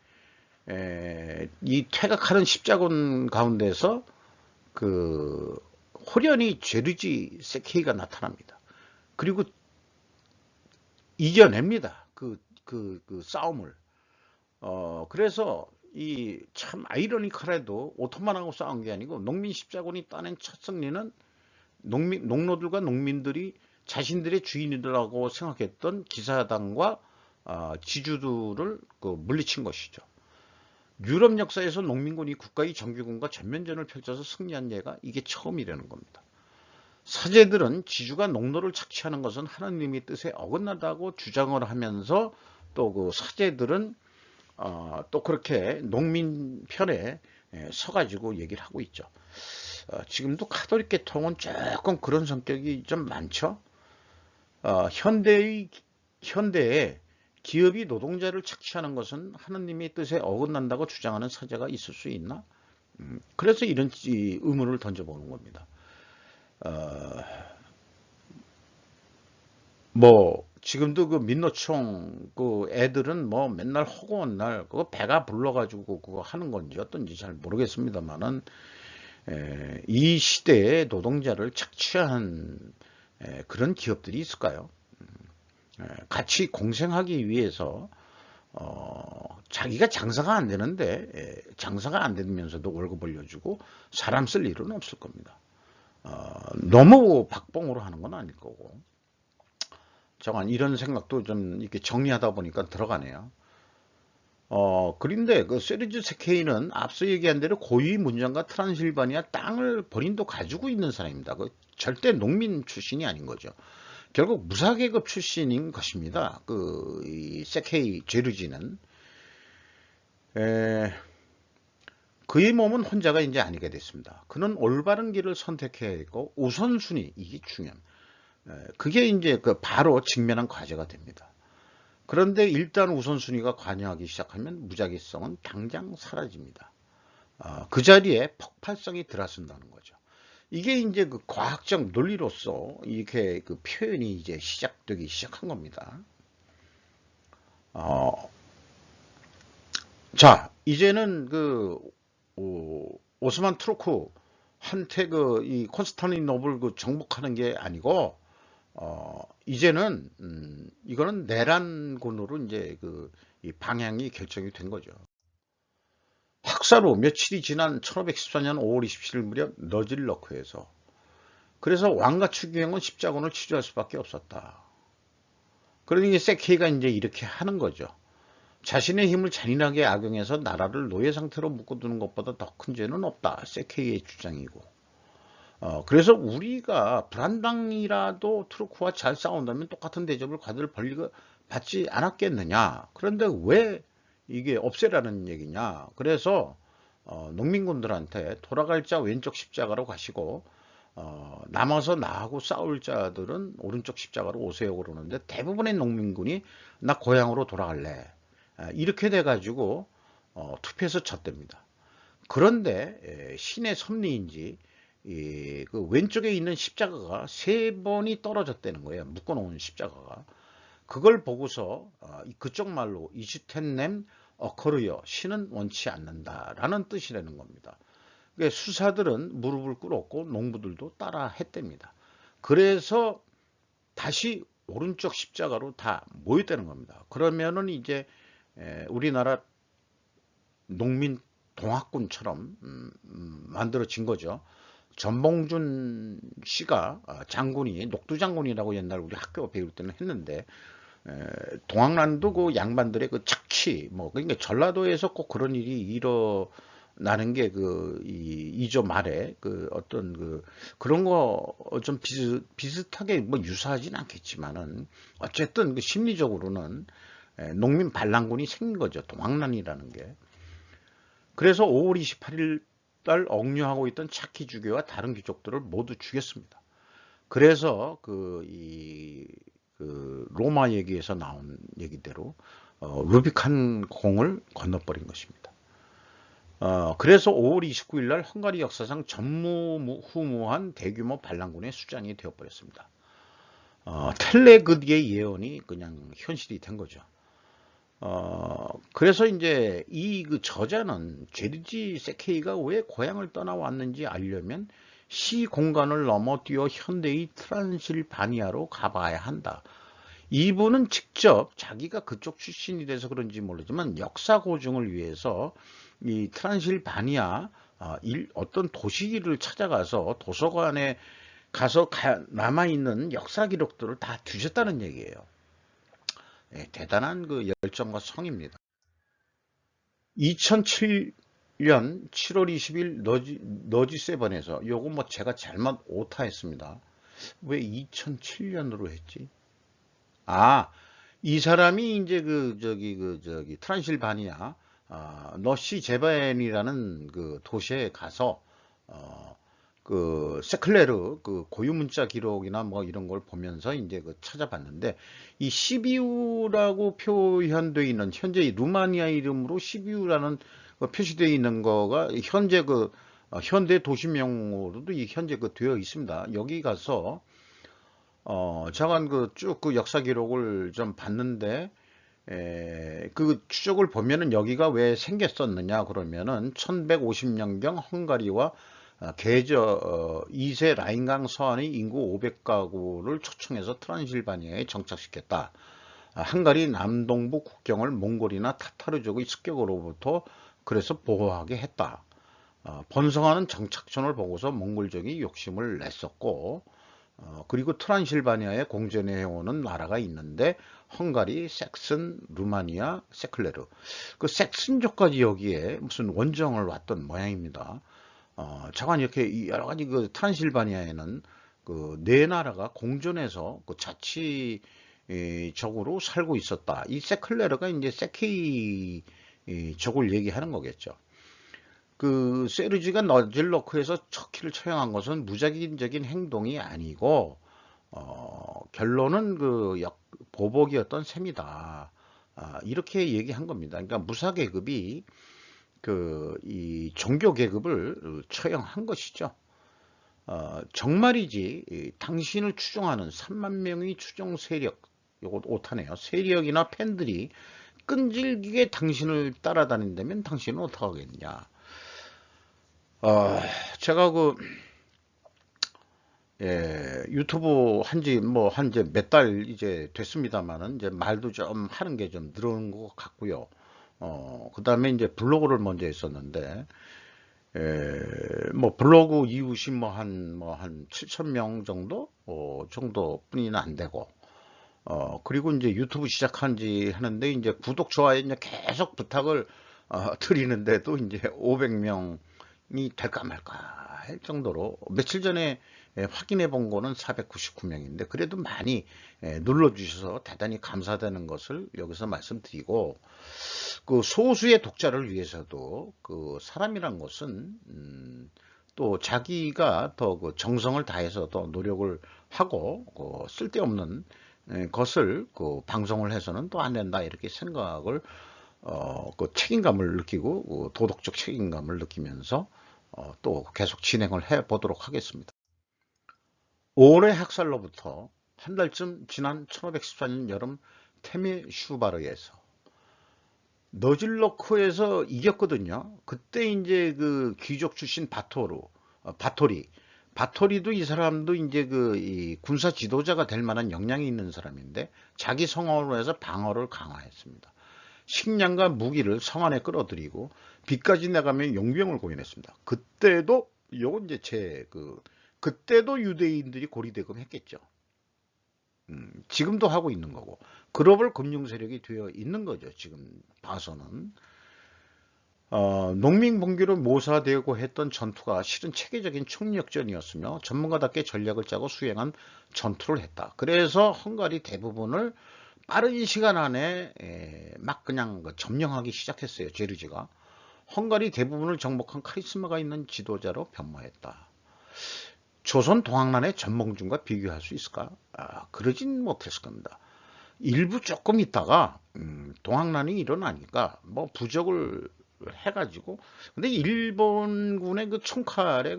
이 퇴각하는 십자군 가운데서 그 호련히 제르지 세케이가 나타납니다. 그리고 이겨냅니다. 그 싸움을. 그래서 이 참 아이러니컬해도 오토만하고 싸운 게 아니고 농민 십자군이 따낸 첫 승리는 농노들과 농민들이 자신들의 주인이라고 생각했던 기사단과 지주들을 물리친 것이죠. 유럽 역사에서 농민군이 국가의 정규군과 전면전을 펼쳐서 승리한 예가 이게 처음이라는 겁니다. 사제들은 지주가 농노를 착취하는 것은 하나님의 뜻에 어긋나다고 주장을 하면서 또 그 사제들은 또 그렇게 농민 편에 서가지고 얘기를 하고 있죠. 지금도 가톨릭 계통은 조금 그런 성격이 좀 많죠. 현대에 기업이 노동자를 착취하는 것은 하느님의 뜻에 어긋난다고 주장하는 사제가 있을 수 있나? 그래서 이런 의문을 던져보는 겁니다. 뭐 지금도 그 민노총 그 애들은 뭐 맨날 허구한 날 그거 배가 불러가지고 그거 하는 건지 어떤지 잘 모르겠습니다만은 이 시대에 노동자를 착취한 그런 기업들이 있을까요? 같이 공생하기 위해서 자기가 장사가 안 되는데 장사가 안 되면서도 월급 올려주고 사람 쓸 일은 없을 겁니다. 너무 박봉으로 하는 건 아닐 거고. 정한 이런 생각도 좀 이렇게 정리하다 보니까 들어가네요. 그런데 그 세르주 세케이는 앞서 얘기한 대로 고위 문장과 트란실바니아 땅을 본인도 가지고 있는 사람입니다. 그 절대 농민 출신이 아닌 거죠. 결국 무사계급 출신인 것입니다. 이 세케이 제르지는 그의 몸은 혼자가 이제 아니게 됐습니다. 그는 올바른 길을 선택해야 했고 우선순위 이게 중요합니다. 그게 이제 바로 직면한 과제가 됩니다. 그런데 일단 우선순위가 관여하기 시작하면 무작위성은 당장 사라집니다. 그 자리에 폭발성이 들어선다는 거죠. 이게 이제 그 과학적 논리로서 이렇게 그 표현이 이제 시작되기 시작한 겁니다. 자, 이제는 오스만 투르크한테 이 콘스탄티노플 정복하는 게 아니고 이제는 이거는 내란군으로 이제 이 방향이 결정이 된 거죠. 학살 후 며칠이 지난 1514년 5월 27일 무렵 너질러크에서 그래서 왕가 추기경은 십자군을 치료할 수밖에 없었다. 그러니 세케이가 이제 이렇게 하는 거죠. 자신의 힘을 잔인하게 악용해서 나라를 노예 상태로 묶어두는 것보다 더 큰 죄는 없다. 세케이의 주장이고. 그래서 우리가 불한당이라도 투르크와 잘 싸운다면 똑같은 대접을 받지 않았겠느냐. 그런데 왜 이게 없애라는 얘기냐. 그래서 농민군들한테 돌아갈 자 왼쪽 십자가로 가시고 남아서 나하고 싸울 자들은 오른쪽 십자가로 오세요 그러는데 대부분의 농민군이 나 고향으로 돌아갈래. 이렇게 돼가지고 투표에서 졌답니다. 그런데 신의 섭리인지 그 왼쪽에 있는 십자가가 3번이 떨어졌다는 거예요. 묶어놓은 십자가가. 그걸 보고서 그쪽 말로 이슈텐넴 어커르여 신은 원치 않는다라는 뜻이라는 겁니다. 그러니까 수사들은 무릎을 꿇었고 농부들도 따라 했답니다. 그래서 다시 오른쪽 십자가로 다 모였다는 겁니다. 그러면은 이제 우리나라 농민 동학군처럼 만들어진 거죠. 전봉준 씨가 장군이 녹두장군이라고 옛날 우리 학교 배울 때는 했는데 동학난도 그 양반들의 그 착취 그러니까 전라도에서 꼭 그런 일이 일어나는 게 이조 말에 어떤 그런 거 좀 비슷하게 유사하진 않겠지만은 어쨌든 심리적으로는 농민 반란군이 생긴 거죠. 동학난이라는 게. 그래서 5월 28일 날 억류하고 있던 차키 주교와 다른 귀족들을 모두 죽였습니다. 그래서 로마 얘기에서 나온 얘기대로 루비칸 공을 건너버린 것입니다. 그래서 5월 29일 날 헝가리 역사상 전무후무한 대규모 반란군의 수장이 되어버렸습니다. 텔레그디의 예언이 그냥 현실이 된 거죠. 그래서 이제 저자는 제르지 세케이가 왜 고향을 떠나왔는지 알려면 시 공간을 넘어뛰어 현대의 트란실바니아로 가봐야 한다. 이분은 직접 자기가 그쪽 출신이 돼서 그런지 모르지만 역사 고증을 위해서 이 트란실바니아 어떤 도시를 찾아가서 도서관에 가서 남아있는 역사 기록들을 다 뒤졌다는 얘기예요. 대단한 열정과 성입니다. 2007년 7월 20일 너지7에서 요거 제가 잘못 오타했습니다. 왜 2007년으로 했지? 이 사람이 이제 트란실바니아 너시 제바엔이라는 그 도시에 가서 어, 그 세클레르 그 고유 문자 기록이나 뭐 이런 걸 보면서 이제 그 찾아봤는데 이 시비우라고 표현되어 있는 현재 이 루마니아 이름으로 시비우라는 그 표시되어 있는 거가 현재 그 현대 도시명으로도 이 현재 그 되어 있습니다. 여기 가서 제가 그 쭉 그 역사 기록을 좀 봤는데 그 추적을 보면은 여기가 왜 생겼었느냐 그러면은 1150년경 헝가리와 게저 2세 라인강 서안의 인구 500가구를 초청해서 트란실바니아에 정착시켰다. 헝가리 남동부 국경을 몽골이나 타타르족의 습격으로부터 그래서 보호하게 했다. 번성하는 정착촌을 보고서 몽골족이 욕심을 냈었고 그리고 트란실바니아에 공전해오는 나라가 있는데 헝가리, 섹슨, 루마니아, 세클레르. 그 섹슨족까지 여기에 무슨 원정을 왔던 모양입니다. 차관 이렇게 여러 가지 그 트란실바니아에는 그 네 나라가 공존해서 그 자치적으로 살고 있었다. 이 세클레르가 이제 세케이족을 얘기하는 거겠죠. 그 세르지가 너질로크에서 터키를 처형한 것은 무작위적인 행동이 아니고 결론은 그 보복이었던 셈이다. 이렇게 얘기한 겁니다. 그러니까 무사 계급이 그 이 종교 계급을 처형한 것이죠. 정말이지 당신을 추종하는 3만 명의 추종 세력, 요거 오타네요. 세력이나 팬들이 끈질기게 당신을 따라다닌다면 당신은 어떡하겠냐. 제가 유튜브 한지 몇 달 이제 됐습니다만은 이제 말도 좀 하는 게 좀 늘은 것 같고요. 그 다음에 이제 블로그를 먼저 했었는데, 블로그 이웃이 한 7천 명 정도? 정도뿐이는 안 되고, 그리고 이제 유튜브 시작한 지 하는데 이제 구독, 좋아요 이제 계속 부탁을 드리는데도 이제 500명이 될까 말까 할 정도로 며칠 전에 확인해 본 거는 499명인데 그래도 많이 눌러주셔서 대단히 감사되는 것을 여기서 말씀드리고 그 소수의 독자를 위해서도 그 사람이란 것은 또 자기가 더 그 정성을 다해서 더 노력을 하고 쓸데없는 것을 그 방송을 해서는 또 안 된다 이렇게 생각을 그 책임감을 느끼고 도덕적 책임감을 느끼면서 또 계속 진행을 해 보도록 하겠습니다. 올해 학살로부터 한 달쯤 지난 1514년 여름 테메 슈바르에서 너질로크에서 이겼거든요. 그때 이제 그 귀족 출신 바토리도 이 사람도 이제 이 군사 지도자가 될 만한 역량이 있는 사람인데 자기 성원으로 해서 방어를 강화했습니다. 식량과 무기를 성 안에 끌어들이고 빚까지 내가며 용병을 고용했습니다. 그때도 요건 이제 그때도 유대인들이 고리대금 했겠죠. 지금도 하고 있는 거고 글로벌 금융 세력이 되어 있는 거죠. 지금 봐서는 농민 분규를 모사되고 했던 전투가 실은 체계적인 총력전이었으며 전문가답게 전략을 짜고 수행한 전투를 했다. 그래서 헝가리 대부분을 빠른 시간 안에 막 그냥 점령하기 시작했어요. 제르지가 헝가리 대부분을 정복한 카리스마가 있는 지도자로 변모했다. 조선 동학난의 전몽준과 비교할 수 있을까? 그러진 못했을 겁니다. 일부 조금 있다가 동학난이 일어나니까 부적을 해가지고 근데 일본군의 그 총칼에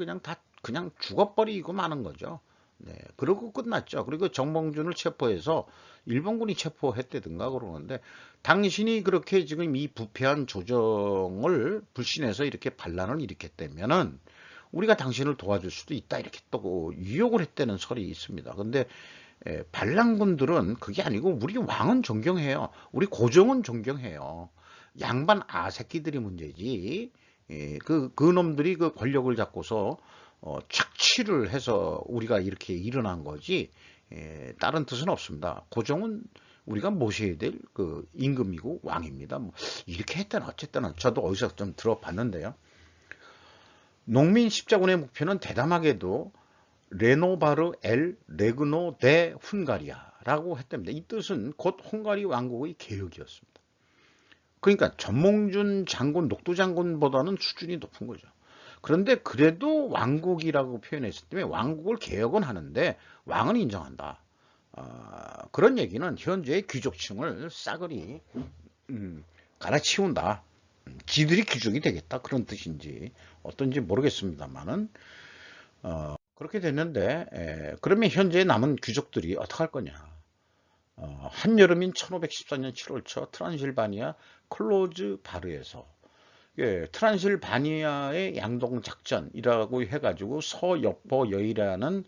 그냥 죽어버리고 마는 거죠. 네, 그러고 끝났죠. 그리고 정몽준을 체포해서 일본군이 체포했다든가 그러는데 당신이 그렇게 지금 이 부패한 조정을 불신해서 이렇게 반란을 일으켰다면은 우리가 당신을 도와줄 수도 있다 이렇게 또 유혹을 했다는 설이 있습니다. 근데 반란군들은 그게 아니고 우리 왕은 존경해요. 우리 고종은 존경해요. 양반 아새끼들이 문제지. 그 놈들이 그 권력을 잡고서 착취를 해서 우리가 이렇게 일어난 거지. 다른 뜻은 없습니다. 고종은 우리가 모셔야 될 그 임금이고 왕입니다. 이렇게 했다는 어쨌든 저도 어디서 좀 들어봤는데요. 농민 십자군의 목표는 대담하게도 레노바르 엘 레그노 데 훈가리아 라고 했답니다. 이 뜻은 곧 헝가리 왕국의 개혁이었습니다. 그러니까 전몽준 장군, 녹두 장군보다는 수준이 높은 거죠. 그런데 그래도 왕국이라고 표현했을 때 왕국을 개혁은 하는데 왕은 인정한다. 그런 얘기는 현재의 귀족층을 싸그리 갈아치운다. 지들이 귀족이 되겠다. 그런 뜻인지 어떤지 모르겠습니다만은 그렇게 됐는데 그러면 현재 남은 귀족들이 어떻게 할 거냐. 한여름인 1514년 7월 초 트란실바니아 클로즈 바르에서 트란실바니아의 양동작전이라고 해가지고 서여포 여이라는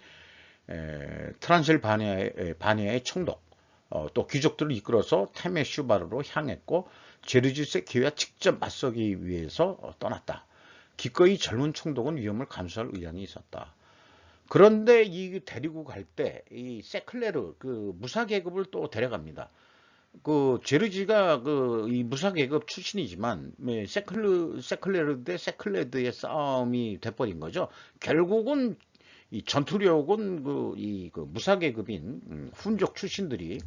트란실바니아의 총독 또 귀족들을 이끌어서 테메슈바르로 향했고 제르지세키와 직접 맞서기 위해서 떠났다. 기꺼이 젊은 총독은 위험을 감수할 의향이 있었다. 그런데 이 데리고 갈 때 이 세클레르 그 무사계급을 또 데려갑니다. 그 제르지가 그 이 무사계급 출신이지만 세클레르 대 세클레드의 싸움이 돼버린 거죠. 결국은 이 전투력은 그 무사계급인 훈족 출신들이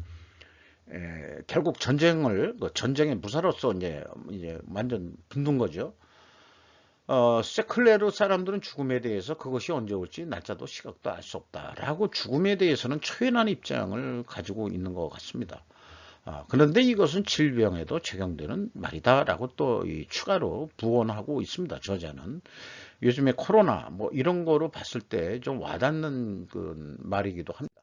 결국 전쟁의 무사로서 이제 완전 붙는 거죠. 세클레르 사람들은 죽음에 대해서 그것이 언제 올지 날짜도 시각도 알 수 없다라고 죽음에 대해서는 초연한 입장을 가지고 있는 것 같습니다. 그런데 이것은 질병에도 적용되는 말이다라고 또 추가로 부언하고 있습니다. 저자는 요즘에 코로나 뭐 이런 거로 봤을 때 좀 와닿는 그 말이기도 합니다.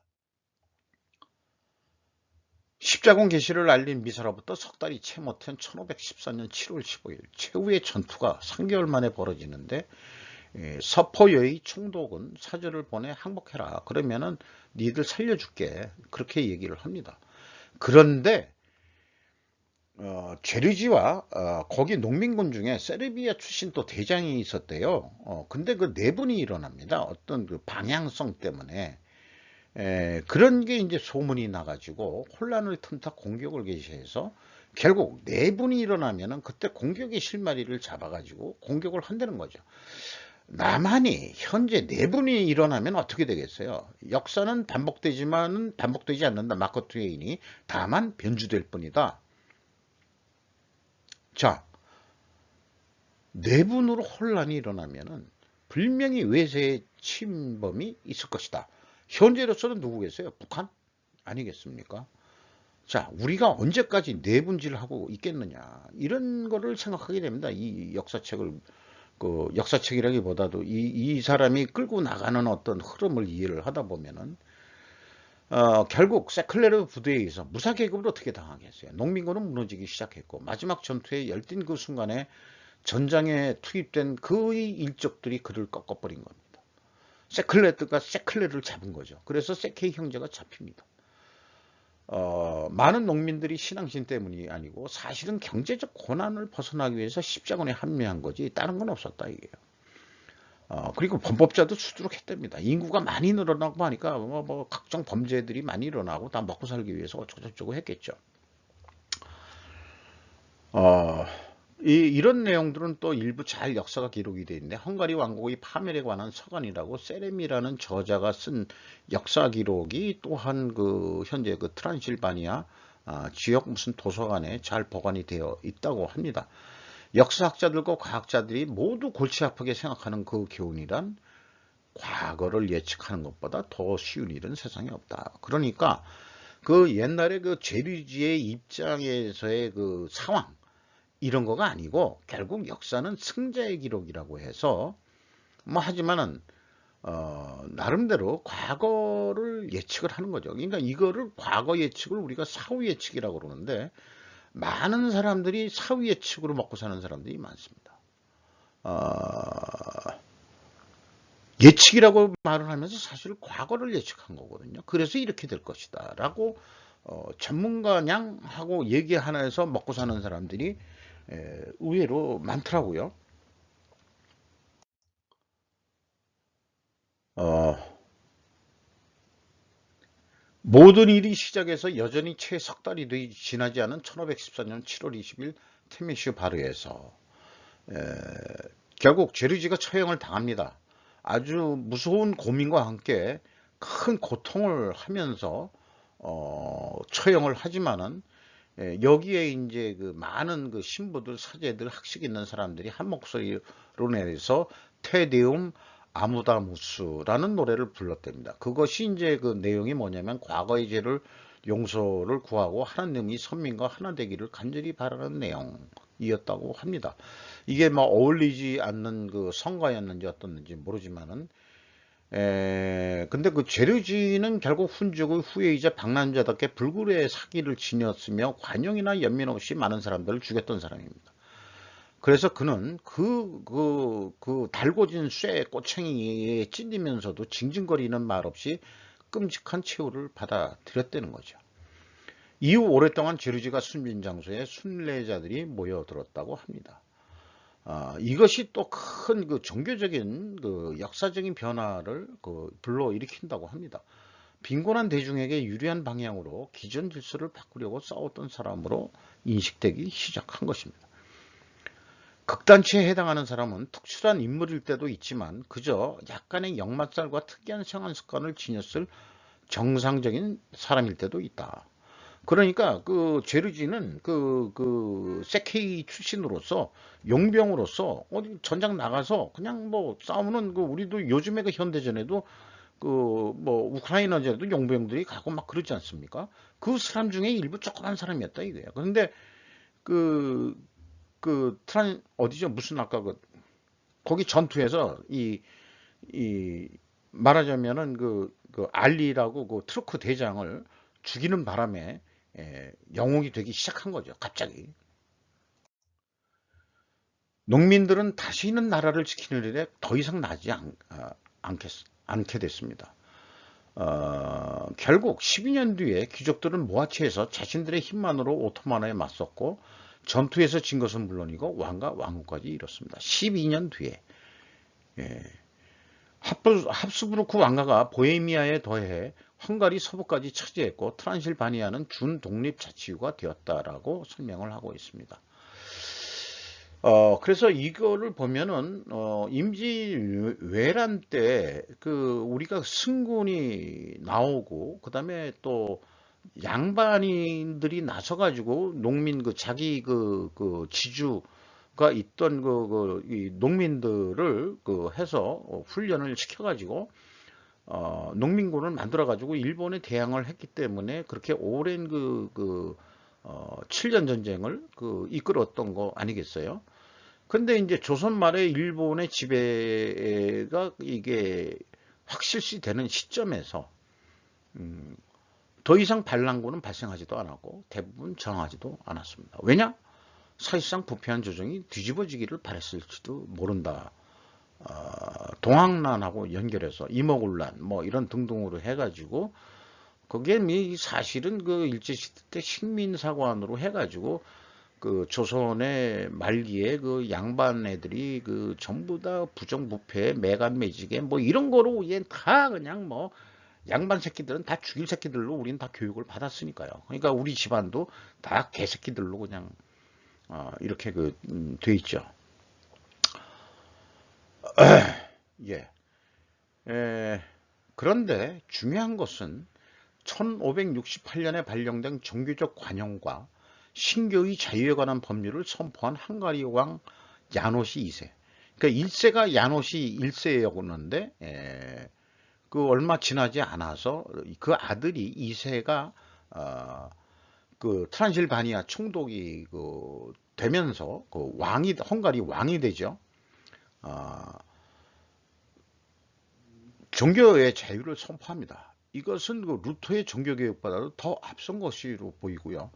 십자군 개시를 알린 미사로부터 석 달이 채 못한 1514년 7월 15일 최후의 전투가 3개월 만에 벌어지는데 서포여의 총독은 사절을 보내 항복해라. 그러면은 니들 살려줄게. 그렇게 얘기를 합니다. 그런데 제르지와 거기 농민군 중에 세르비아 출신 또 대장이 있었대요. 근데 그 내분이 일어납니다. 어떤 그 방향성 때문에. 그런 게 이제 소문이 나가지고 혼란을 틈타 공격을 개시해서 결국 내분이 일어나면은 그때 공격의 실마리를 잡아가지고 공격을 한다는 거죠. 나만이 현재 내분이 일어나면 어떻게 되겠어요? 역사는 반복되지만은 반복되지 않는다. 마크 트웨인이 다만 변주될 뿐이다. 자, 내분으로 혼란이 일어나면은 분명히 외세의 침범이 있을 것이다. 현재로서는 누구겠어요? 북한? 아니겠습니까? 자, 우리가 언제까지 내분질을 하고 있겠느냐. 이런 거를 생각하게 됩니다. 이 역사책을, 역사책이라기보다도 이 사람이 끌고 나가는 어떤 흐름을 이해를 하다 보면은, 결국 세클레르 부대에 의해서 무사계급을 어떻게 당하겠어요? 농민군은 무너지기 시작했고, 마지막 전투에 열띤 그 순간에 전장에 투입된 그의 일족들이 그를 꺾어버린 겁니다. 세클레드가 세클레를 잡은 거죠. 그래서 세케이 형제가 잡힙니다. 많은 농민들이 신앙심 때문이 아니고 사실은 경제적 고난을 벗어나기 위해서 십자군에 합류한 거지 다른 건 없었다 이게요. 그리고 범법자도 수두룩했답니다. 인구가 많이 늘어나고 하니까 뭐 각종 범죄들이 많이 일어나고 다 먹고 살기 위해서 어쩌고저쩌고 했겠죠. 이런 내용들은 또 일부 잘 역사가 기록이 되어 있는데 헝가리 왕국의 파멸에 관한 서간이라고 세레미라는 저자가 쓴 역사 기록이 또한 그 현재 그 트란실바니아 지역 무슨 도서관에 잘 보관이 되어 있다고 합니다. 역사학자들과 과학자들이 모두 골치 아프게 생각하는 그 교훈이란 과거를 예측하는 것보다 더 쉬운 일은 세상에 없다. 그러니까 그 옛날에 그 제르지의 입장에서의 그 상황 이런 거가 아니고 결국 역사는 승자의 기록이라고 해서 뭐 하지만은 나름대로 과거를 예측을 하는 거죠. 그러니까 이거를 과거 예측을 우리가 사후 예측이라고 그러는데 많은 사람들이 사후 예측으로 먹고 사는 사람들이 많습니다. 예측이라고 말을 하면서 사실 과거를 예측한 거거든요. 그래서 이렇게 될 것이다 라고 전문가냥 하고 얘기 하나에서 먹고 사는 사람들이 의외로 많더라고요. 모든 일이 시작해서 여전히 채 석 달이 지나지 않은 1514년 7월 20일 테메슈 바르에서 결국 제르지가 처형을 당합니다. 아주 무서운 고민과 함께 큰 고통을 하면서 처형을 하지만은 여기에 이제 그 많은 그 신부들, 사제들, 학식 있는 사람들이 한 목소리로 내서 테데움 아무다무스라는 노래를 불렀답니다. 그것이 이제 그 내용이 뭐냐면 과거의 죄를 용서를 구하고 하나님이 선민과 하나 되기를 간절히 바라는 내용이었다고 합니다. 이게 뭐 어울리지 않는 그 성가였는지 어떻는지 모르지만은 근데 그 죄르지는 결국 훈족의 후예이자 방랑자답게 불굴의 사기를 지녔으며 관용이나 연민 없이 많은 사람들을 죽였던 사람입니다. 그래서 그는 그 달궈진 쇠 꼬챙이에 찔리면서도 징징거리는 말 없이 끔찍한 최후를 받아들였다는 거죠. 이후 오랫동안 제르지가 숨진 장소에 순례자들이 모여들었다고 합니다. 이것이 또 큰 그 종교적인 그 역사적인 변화를 불러일으킨다고 합니다. 빈곤한 대중에게 유리한 방향으로 기존 질서를 바꾸려고 싸웠던 사람으로 인식되기 시작한 것입니다. 극단치에 해당하는 사람은 특출한 인물일 때도 있지만 그저 약간의 역마살과 특이한 생활 습관을 지녔을 정상적인 사람일 때도 있다. 그러니까 그 제르지는 그 세케이 출신으로서 용병으로서 어디 전장 나가서 그냥 뭐 싸우는 그 우리도 요즘에 그 현대전에도 그 뭐 우크라이나전에도 용병들이 가고 막 그러지 않습니까? 그 사람 중에 일부 조그만 사람이었다 이거예요. 그런데 그 트란 어디죠? 무슨 아까 거기 전투에서 이 말하자면은 그 알리라고 그 트루크 대장을 죽이는 바람에 영웅이 되기 시작한 거죠. 갑자기. 농민들은 다시는 나라를 지키는 일에 더 이상 나지 않게 됐습니다. 결국 12년 뒤에 귀족들은 모아치에서 자신들의 힘만으로 오토만에 맞섰고 전투에서 진 것은 물론이고 왕과 왕후까지 이뤘습니다. 12년 뒤에 합스부르크 왕가가 보헤미아에 더해 헝가리 서부까지 차지했고 트란실바니아는 준독립자치구가 되었다라고 설명을 하고 있습니다. 그래서 이거를 보면은 임진왜란 때 그 우리가 승군이 나오고 그다음에 또 양반인들이 나서가지고 농민 자기 지주가 있던 이 농민들을 해서 훈련을 시켜가지고 농민군을 만들어가지고 일본에 대항을 했기 때문에 그렇게 오랜 7년 전쟁을 이끌었던 거 아니겠어요? 근데 이제 조선 말에 일본의 지배가 이게 확실시 되는 시점에서 더 이상 반란군은 발생하지도 않았고 대부분 저항하지도 않았습니다. 왜냐? 사실상 부패한 조정이 뒤집어지기를 바랬을지도 모른다. 동학난하고 연결해서 이모군란 뭐 이런 등등으로 해가지고 거기에 사실은 그 일제시대 때 식민사관으로 해가지고 그 조선의 말기에 그 양반 애들이 전부 다 부정부패 매간매직에 뭐 이런 거로 얘 다 그냥 뭐 양반 새끼들은 다 죽일 새끼들로 우리는 다 교육을 받았으니까요. 그러니까 우리 집안도 다 개새끼들로 그냥 이렇게 돼 있죠. 예. 그런데 중요한 것은 1568년에 발령된 종교적 관용과 신교의 자유에 관한 법률을 선포한 헝가리 왕 야노시 2세. 그러니까 1세가 야노시 1세였는데 얼마 지나지 않아서 그 아들이 2세가 트란실바니아 총독이 되면서 헝가리 왕이 되죠. 종교의 자유를 선포합니다. 이것은 루터의 종교개혁보다도 더 앞선 것으로 보이고요.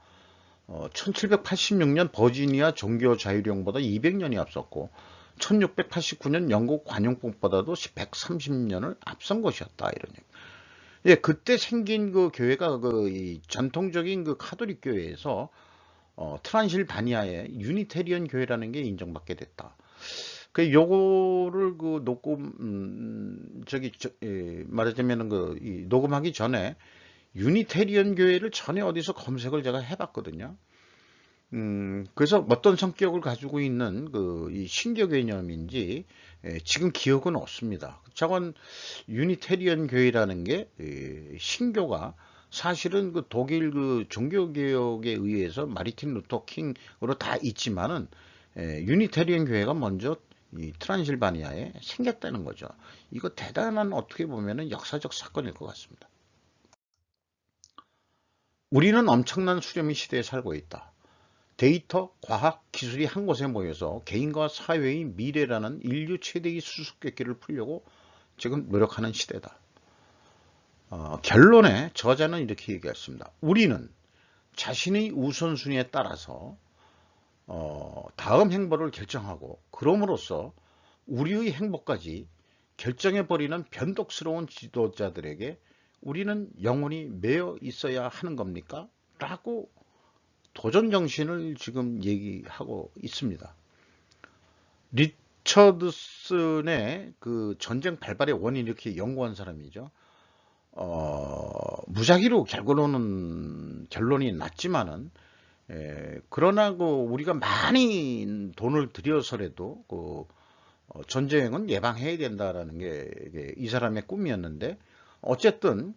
1786년 버지니아 종교자유령보다 200년이 앞섰고 1689년 영국 관용법보다도 130년을 앞선 것이었다. 이런 얘기. 예, 그때 생긴 교회가 이 전통적인 카톨릭 교회에서 트란실바니아의 유니테리언 교회라는 게 인정받게 됐다. 요거를 놓고 말하자면은 이 녹음하기 전에 유니테리언 교회를 전에 어디서 검색을 제가 해봤거든요. 그래서 어떤 성격을 가지고 있는 이 신교 개념인지 지금 기억은 없습니다. 차관 유니테리언 교회라는 게 신교가 사실은 그 독일 그 종교개혁에 의해서 마르틴 루터 킹으로 다 있지만은 유니테리안 교회가 먼저 이 트란실바니아에 생겼다는 거죠. 이거 대단한 어떻게 보면은 역사적 사건일 것 같습니다. 우리는 엄청난 수렴의 시대에 살고 있다. 데이터, 과학, 기술이 한 곳에 모여서 개인과 사회의 미래라는 인류 최대의 수수께끼를 풀려고 지금 노력하는 시대다. 결론에 저자는 이렇게 얘기했습니다. 우리는 자신의 우선순위에 따라서 다음 행보를 결정하고 그럼으로써 우리의 행복까지 결정해버리는 변덕스러운 지도자들에게 우리는 영원히 매여 있어야 하는 겁니까? 라고 도전정신을 지금 얘기하고 있습니다. 리처드슨의 그 전쟁 발발의 원인 이렇게 연구한 사람이죠. 무작위로 결론이 났지만은 그러나 그 우리가 많이 돈을 들여서라도 그 전쟁은 예방해야 된다라는 게 이 사람의 꿈이었는데 어쨌든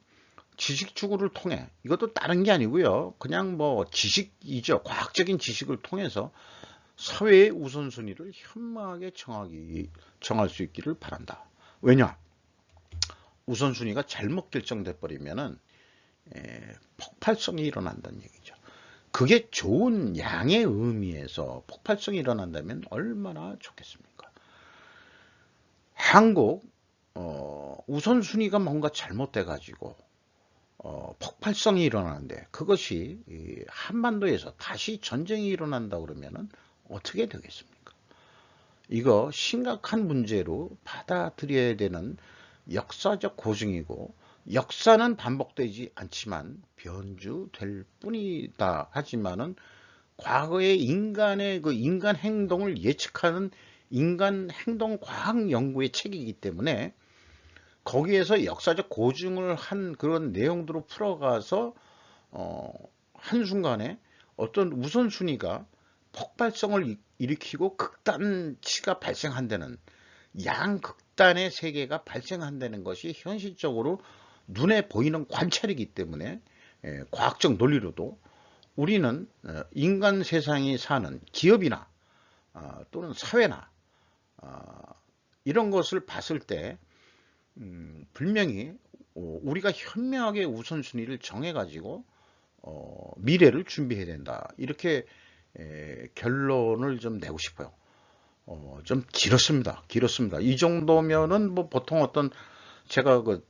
지식 추구를 통해 이것도 다른 게 아니고요. 그냥 뭐 지식이죠. 과학적인 지식을 통해서 사회의 우선순위를 현명하게 정할 수 있기를 바란다. 왜냐? 우선순위가 잘못 결정돼 버리면은 폭발성이 일어난다는 얘기죠. 그게 좋은 양의 의미에서 폭발성이 일어난다면 얼마나 좋겠습니까? 한국 우선순위가 뭔가 잘못돼 가지고 폭발성이 일어나는데 그것이 한반도에서 다시 전쟁이 일어난다 그러면은 어떻게 되겠습니까? 이거 심각한 문제로 받아들여야 되는 역사적 고증이고 역사는 반복되지 않지만 변주될 뿐이다 하지만은 과거의 인간의 그 인간 행동을 예측하는 인간 행동 과학 연구의 책이기 때문에 거기에서 역사적 고증을 한 그런 내용들을 풀어가서 한순간에 어떤 우선순위가 폭발성을 일으키고 극단치가 발생한다는 양극단의 세계가 발생한다는 것이 현실적으로 눈에 보이는 관찰이기 때문에 과학적 논리로도 우리는 인간 세상이 사는 기업이나 또는 사회나 이런 것을 봤을 때 분명히 우리가 현명하게 우선순위를 정해가지고 미래를 준비해야 된다. 이렇게 결론을 좀 내고 싶어요. 좀 길었습니다. 이 정도면은 뭐 보통 어떤 제가 그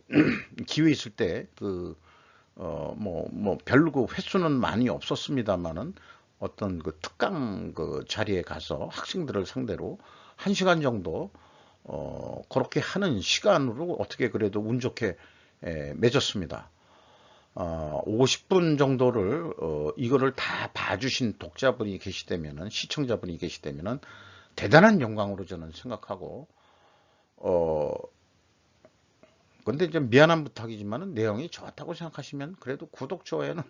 기회 있을 때 그 별로 그 횟수는 많이 없었습니다만은 어떤 그 특강 그 자리에 가서 학생들을 상대로 1시간 정도 그렇게 하는 시간으로 어떻게 그래도 운 좋게 맺었습니다. 50분 정도를 이거를 다 봐주신 독자분이 계시다면은 시청자분이 계시다면은 대단한 영광으로 저는 생각하고 근데 좀 미안한 부탁이지만은 내용이 좋았다고 생각하시면 그래도 구독 좋아요는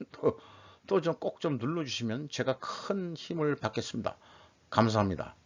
또 좀 꼭 좀 눌러주시면 제가 큰 힘을 받겠습니다. 감사합니다.